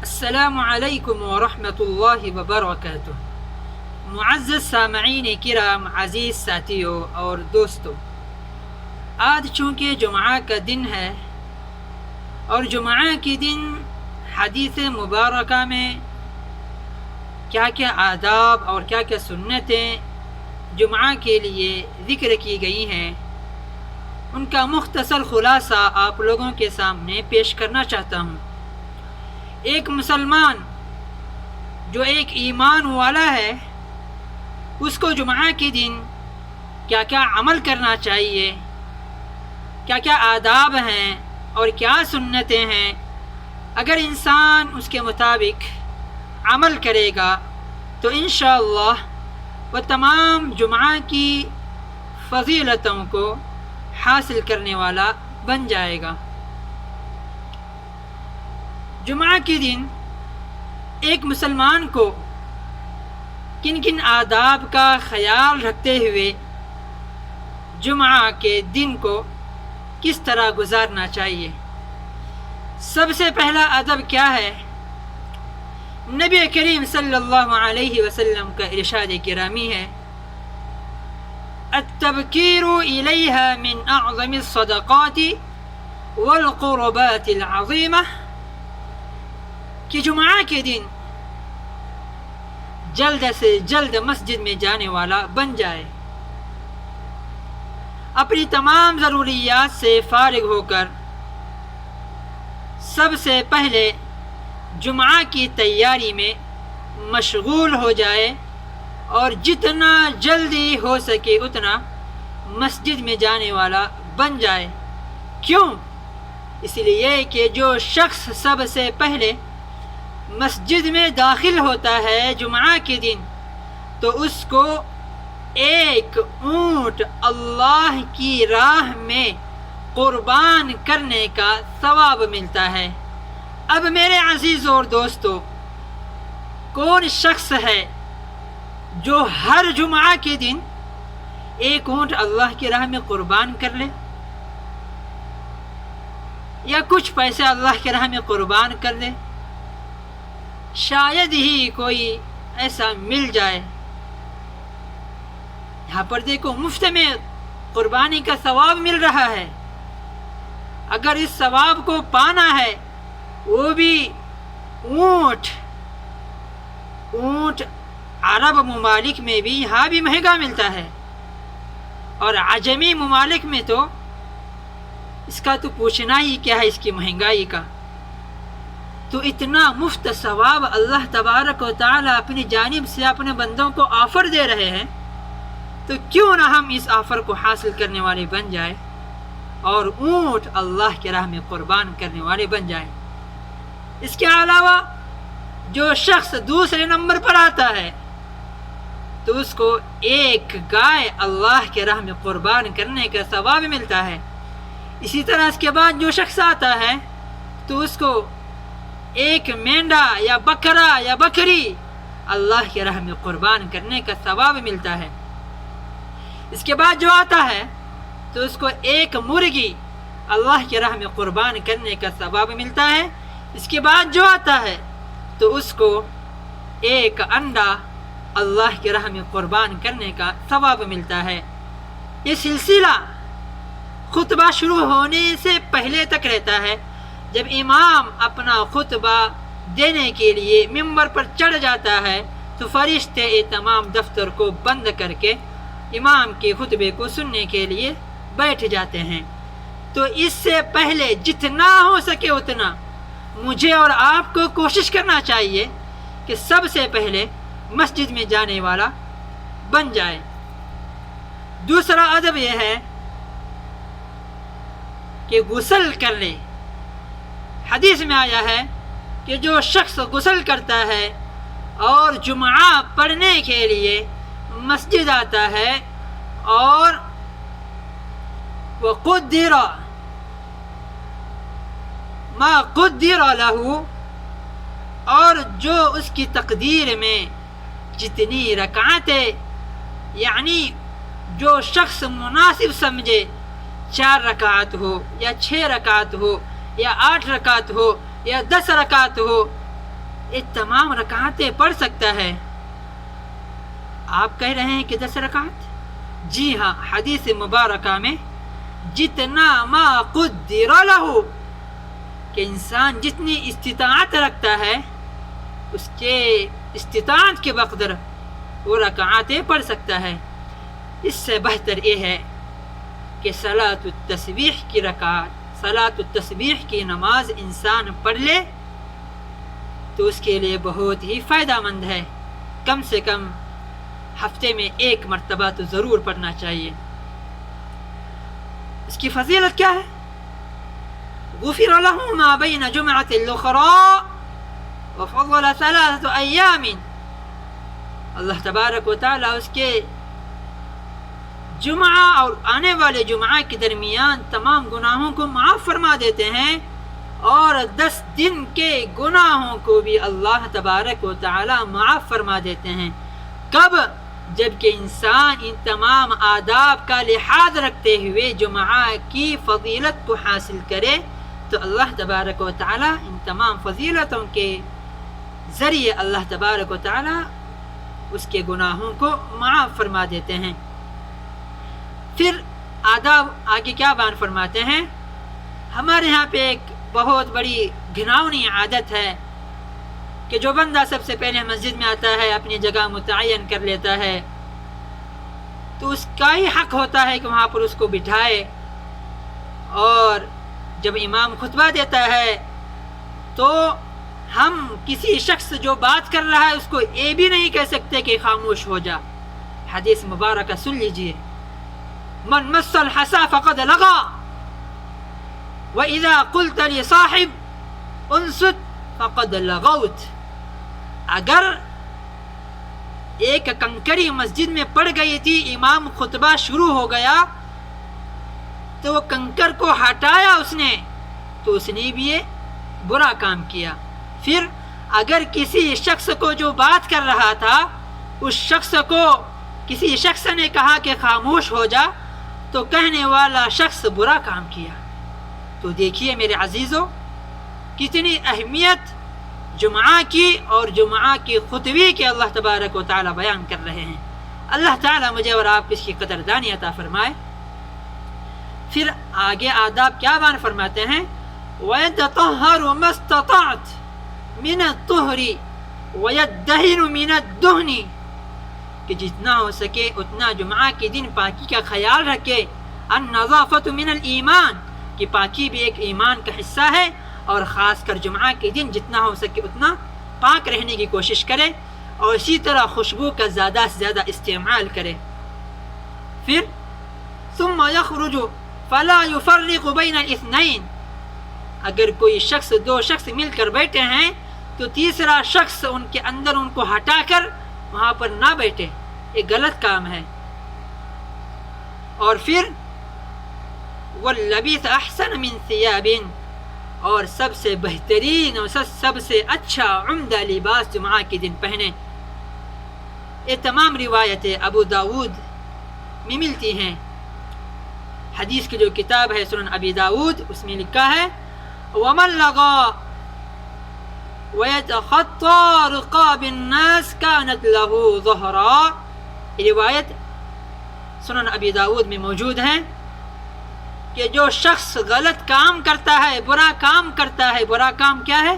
السلام علیکم ورحمۃ اللہ وبرکاتہ۔ معزز سامعین کرام، عزیز ساتھیوں اور دوستوں، آج چونکہ جمعہ کا دن ہے اور جمعہ کے دن حدیث مبارکہ میں کیا کیا آداب اور کیا کیا سنتیں جمعہ کے لیے ذکر کی گئی ہیں، ان کا مختصر خلاصہ آپ لوگوں کے سامنے پیش کرنا چاہتا ہوں۔ ایک مسلمان جو ایک ایمان والا ہے، اس کو جمعہ کے دن کیا کیا عمل کرنا چاہیے، کیا کیا آداب ہیں اور کیا سنتیں ہیں، اگر انسان اس کے مطابق عمل کرے گا تو انشاءاللہ وہ تمام جمعہ کی فضیلتوں کو حاصل کرنے والا بن جائے گا۔ جمعہ کے دن ایک مسلمان کو کن کن آداب کا خیال رکھتے ہوئے جمعہ کے دن کو کس طرح گزارنا چاہیے؟ سب سے پہلا ادب کیا ہے؟ نبی کریم صلی اللہ علیہ وسلم کا ارشاد گرامی ہے، التبکیر الیہا من اعظم الصدقات والقربات العظیمہ، کہ جمعہ کے دن جلد سے جلد مسجد میں جانے والا بن جائے، اپنی تمام ضروریات سے فارغ ہو کر سب سے پہلے جمعہ کی تیاری میں مشغول ہو جائے اور جتنا جلدی ہو سکے اتنا مسجد میں جانے والا بن جائے۔ کیوں؟ اس لیے کہ جو شخص سب سے پہلے مسجد میں داخل ہوتا ہے جمعہ کے دن، تو اس کو ایک اونٹ اللہ کی راہ میں قربان کرنے کا ثواب ملتا ہے۔ اب میرے عزیزوں اور دوستوں، کون شخص ہے جو ہر جمعہ کے دن ایک اونٹ اللہ کی راہ میں قربان کر لے یا کچھ پیسے اللہ کی راہ میں قربان کر لے؟ شاید ہی کوئی ایسا مل جائے۔ یہاں پر دیکھو، مفت میں قربانی کا ثواب مل رہا ہے۔ اگر اس ثواب کو پانا ہے، وہ بھی اونٹ عرب ممالک میں بھی، یہاں بھی مہنگا ملتا ہے، اور عجمی ممالک میں تو اس کا تو پوچھنا ہی کیا ہے، اس کی مہنگائی کا۔ تو اتنا مفت ثواب اللہ تبارک و تعالی اپنی جانب سے اپنے بندوں کو آفر دے رہے ہیں، تو کیوں نہ ہم اس آفر کو حاصل کرنے والے بن جائیں اور اونٹ اللہ کی راہ میں قربان کرنے والے بن جائیں۔ اس کے علاوہ جو شخص دوسرے نمبر پر آتا ہے، تو اس کو ایک گائے اللہ کی راہ میں قربان کرنے کا ثواب ملتا ہے۔ اسی طرح اس کے بعد جو شخص آتا ہے، تو اس کو ایک مینڈا یا بکرا یا بکری اللہ کی راہ میں قربان کرنے کا ثواب ملتا ہے۔ اس کے بعد جو آتا ہے، تو اس کو ایک مرغی اللہ کی راہ میں قربان کرنے کا ثواب ملتا ہے۔ اس کے بعد جو آتا ہے، تو اس کو ایک انڈا اللہ کی راہ میں قربان کرنے کا ثواب ملتا ہے۔ یہ سلسلہ خطبہ شروع ہونے سے پہلے تک رہتا ہے۔ جب امام اپنا خطبہ دینے کے لیے ممبر پر چڑھ جاتا ہے، تو فرشتے تمام دفتر کو بند کر کے امام کے خطبے کو سننے کے لیے بیٹھ جاتے ہیں۔ تو اس سے پہلے جتنا ہو سکے اتنا مجھے اور آپ کو کوشش کرنا چاہیے کہ سب سے پہلے مسجد میں جانے والا بن جائے۔ دوسرا ادب یہ ہے کہ غسل کر لے۔ حدیث میں آیا ہے کہ جو شخص غسل کرتا ہے اور جمعہ پڑھنے کے لیے مسجد آتا ہے، اور وَقُدِّرَ مَا قُدِّرَ لَهُ، اور جو اس کی تقدیر میں جتنی رکعتیں، یعنی جو شخص مناسب سمجھے، 4 رکعت ہو یا 6 رکعت ہو یا 8 رکعت ہو یا 10 رکعت ہو، یہ تمام رکعتیں پڑھ سکتا ہے؟ آپ کہہ رہے ہیں کہ 10 رکعت؟ جی ہاں، حدیث مبارکہ میں جتنا ما قدر لہ، کہ انسان جتنی استطاعت رکھتا ہے اس کے استطاعت کے بقدر وہ رکعتیں پڑھ سکتا ہے۔ اس سے بہتر یہ ہے کہ صلاۃ التسبیح کی رکعت، صلاۃ التسبیح کی نماز انسان پڑھ لے تو اس کے لیے بہت ہی فائدہ مند ہے۔ کم سے کم ہفتے میں 1 مرتبہ تو ضرور پڑھنا چاہیے۔ اس کی فضیلت کیا ہے؟ غفر له ما بین جمعۃ الاخرى وفضل 3 ایام، اللہ تبارک و تعالی اس کے جمعہ اور آنے والے جمعہ کے درمیان تمام گناہوں کو معاف فرما دیتے ہیں، اور 10 دن کے گناہوں کو بھی اللہ تبارک و تعالی معاف فرما دیتے ہیں۔ کب؟ جبکہ انسان ان تمام آداب کا لحاظ رکھتے ہوئے جمعہ کی فضیلت کو حاصل کرے تو اللہ تبارک و تعالی ان تمام فضیلتوں کے ذریعے اللہ تبارک و تعالی اس کے گناہوں کو معاف فرما دیتے ہیں۔ پھر آداب آگے کیا بیان فرماتے ہیں؟ ہمارے یہاں پہ ایک بہت بڑی گھناؤنی عادت ہے کہ جو بندہ سب سے پہلے مسجد میں آتا ہے اپنی جگہ متعین کر لیتا ہے تو اس کا ہی حق ہوتا ہے کہ وہاں پر اس کو بٹھائے، اور جب امام خطبہ دیتا ہے تو ہم کسی شخص جو بات کر رہا ہے اس کو یہ بھی نہیں کہہ سکتے کہ خاموش ہو جا۔ حدیث مبارکہ سن لیجئے، من مس الحصى فقد لغا وَإِذَا قُلْتَ لِصَاحِبْ انصت فقد لغوت۔ اگر ایک کنکری مسجد میں پڑ گئی تھی، امام خطبہ شروع ہو گیا تو وہ کنکر کو ہٹایا اس نے تو اس نے بھی یہ برا کام کیا۔ پھر اگر کسی شخص کو جو بات کر رہا تھا اس شخص کو کسی شخص نے کہا کہ خاموش ہو جا تو کہنے والا شخص برا کام کیا۔ تو دیکھیے میرے عزیزو کتنی اہمیت جمعہ کی اور جمعہ کی خطبے کے اللہ تبارک و تعالی بیان کر رہے ہیں۔ اللہ تعالی مجھے اور آپ اس کی قدردانی عطا فرمائے۔ پھر آگے آداب کیا بیان فرماتے ہیں؟ وَيَتَطَهَّرُ مَا اسْتَطَعْتَ مِنَ الطُّهْرِ وَيَدَّهِنُ مِنَ الدُّهْنِ، کہ جتنا ہو سکے اتنا جمعہ کے دن پاکی کا خیال رکھے۔ النظافۃ من الایمان، کہ پاکی بھی ایک ایمان کا حصہ ہے، اور خاص کر جمعہ کے دن جتنا ہو سکے اتنا پاک رہنے کی کوشش کرے، اور اسی طرح خوشبو کا زیادہ سے زیادہ استعمال کرے۔ پھر ثم یخرج فلا یفرق بین الاثنین، اگر کوئی شخص 2 شخص مل کر بیٹھے ہیں تو تیسرا شخص ان کے اندر ان کو ہٹا کر وہاں پر نہ بیٹھے، یہ غلط کام ہے۔ اور پھر وَاللَّبِثَ أَحْسَنَ مِنْ ثِيَابٍ، اور سب سے بہترین اور سب سے اچھا عمدہ لباس جمعہ کے دن پہنے۔ یہ تمام روایتیں ابو داود میں ملتی ہیں۔ حدیث کی جو کتاب ہے سنن ابی داود، اس میں لکھا ہے وَمَنْ لَغَا وَيَتَخَطَّى رِقَابِ النَّاسِ كَانَتْ لَهُ ظَهْرًا، یہ روایت سنن ابی داود میں موجود ہے کہ جو شخص غلط کام کرتا ہے، برا کام کرتا ہے، برا کام کیا ہے؟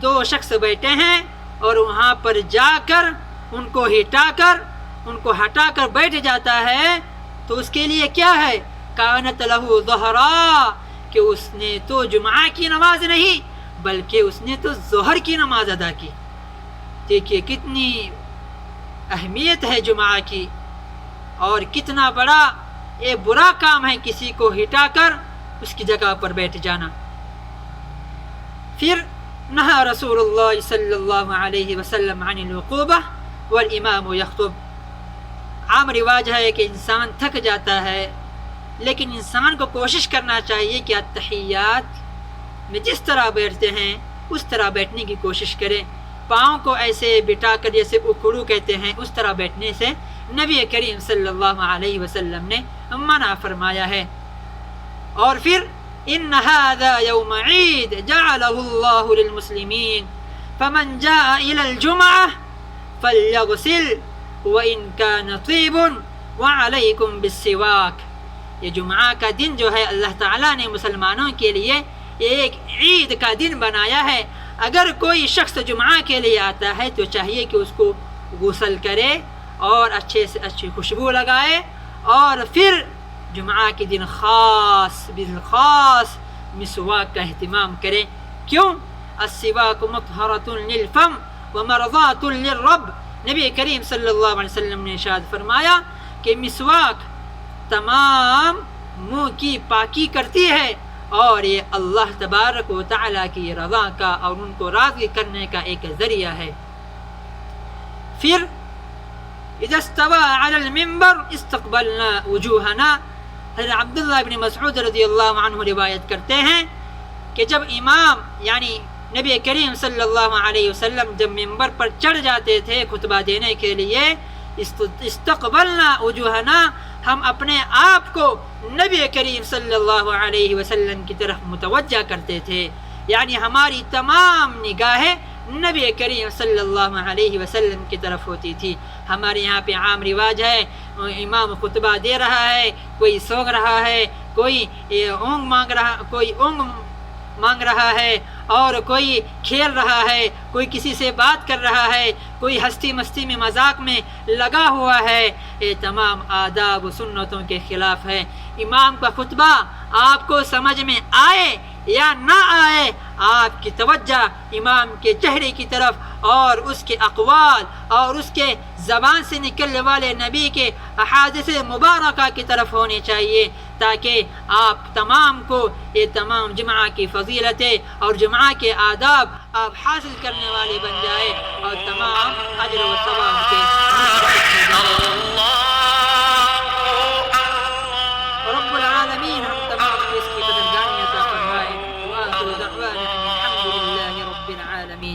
2 شخص بیٹھے ہیں اور وہاں پر جا کر ان کو ہٹا کر بیٹھ جاتا ہے تو اس کے لیے کیا ہے؟ کانت لہ ظہرا، کہ اس نے تو جمعہ کی نماز نہیں بلکہ اس نے تو ظہر کی نماز ادا کی۔ دیکھیے کتنی اہمیت ہے جمعہ کی، اور کتنا بڑا یہ برا کام ہے کسی کو ہٹا کر اس کی جگہ پر بیٹھ جانا۔ پھر نہا رسول اللہ صلی اللہ علیہ وسلم عن الوقوبہ والامام یخطب، عام رواج ہے کہ انسان تھک جاتا ہے لیکن انسان کو کوشش کرنا چاہیے کہ اتحیات میں جس طرح بیٹھتے ہیں اس طرح بیٹھنے کی کوشش کریں، پاؤں کو ایسے بٹا کر جیسے اکھڑو کہتے ہیں اس طرح بیٹھنے سے نبی کریم صلی اللہ علیہ وسلم نے منع فرمایا ہے۔ اور پھر ان هذا يوم عید جعلہ اللہ للمسلمین، فمن جاء إلى الجمعة فليغسل وإن كان طيب وعليكم بالسواك. یہ جمعہ کا دن جو ہے اللہ تعالیٰ نے مسلمانوں کے لیے ایک عید کا دن بنایا ہے. اگر کوئی شخص جمعہ کے لیے آتا ہے تو چاہیے کہ اس کو غسل کرے اور اچھے سے اچھی خوشبو لگائے اور پھر جمعہ کے دن خاص بالخاص مسواک کا اہتمام کرے. کیوں؟ السواک مطہرۃ للفم ومرضات للرب. نبی کریم صلی اللہ علیہ وسلم نے ارشاد فرمایا کہ مسواک تمام منہ کی پاکی کرتی ہے اور یہ اللہ تبارک و تعالیٰ کی رضا کا اور ان کو راضی کرنے کا ایک ذریعہ ہے. پھر اذا استوى على المنبر استقبلنا وجوهنا. حضرت عبداللہ بن مسعود رضی اللہ عنہ روایت کرتے ہیں کہ جب امام یعنی نبی کریم صلی اللہ علیہ وسلم جب منبر پر چڑھ جاتے تھے خطبہ دینے کے لیے، استقبلنا وجوہنا، ہم اپنے آپ کو نبی کریم صلی اللہ علیہ وسلم کی طرف متوجہ کرتے تھے، یعنی ہماری تمام نگاہیں نبی کریم صلی اللہ علیہ وسلم کی طرف ہوتی تھی. ہمارے یہاں پہ عام رواج ہے، امام خطبہ دے رہا ہے، کوئی سونگ رہا ہے، کوئی اونگ مانگ رہا ہے اور کوئی کھیل رہا ہے، کوئی کسی سے بات کر رہا ہے، کوئی ہستی مستی میں مذاق میں لگا ہوا ہے. یہ تمام آداب و سنتوں کے خلاف ہے. امام کا خطبہ آپ کو سمجھ میں آئے یا نہ آئے، آپ کی توجہ امام کے چہرے کی طرف اور اس کے اقوال اور اس کے زبان سے نکلنے والے نبی کے احادیث مبارکہ کی طرف ہونی چاہیے، تاکہ آپ تمام کو یہ تمام جمعہ کی فضیلتیں اور جمعہ کے آداب آپ حاصل کرنے والے بن جائے اور تمام اجر و ثواب کے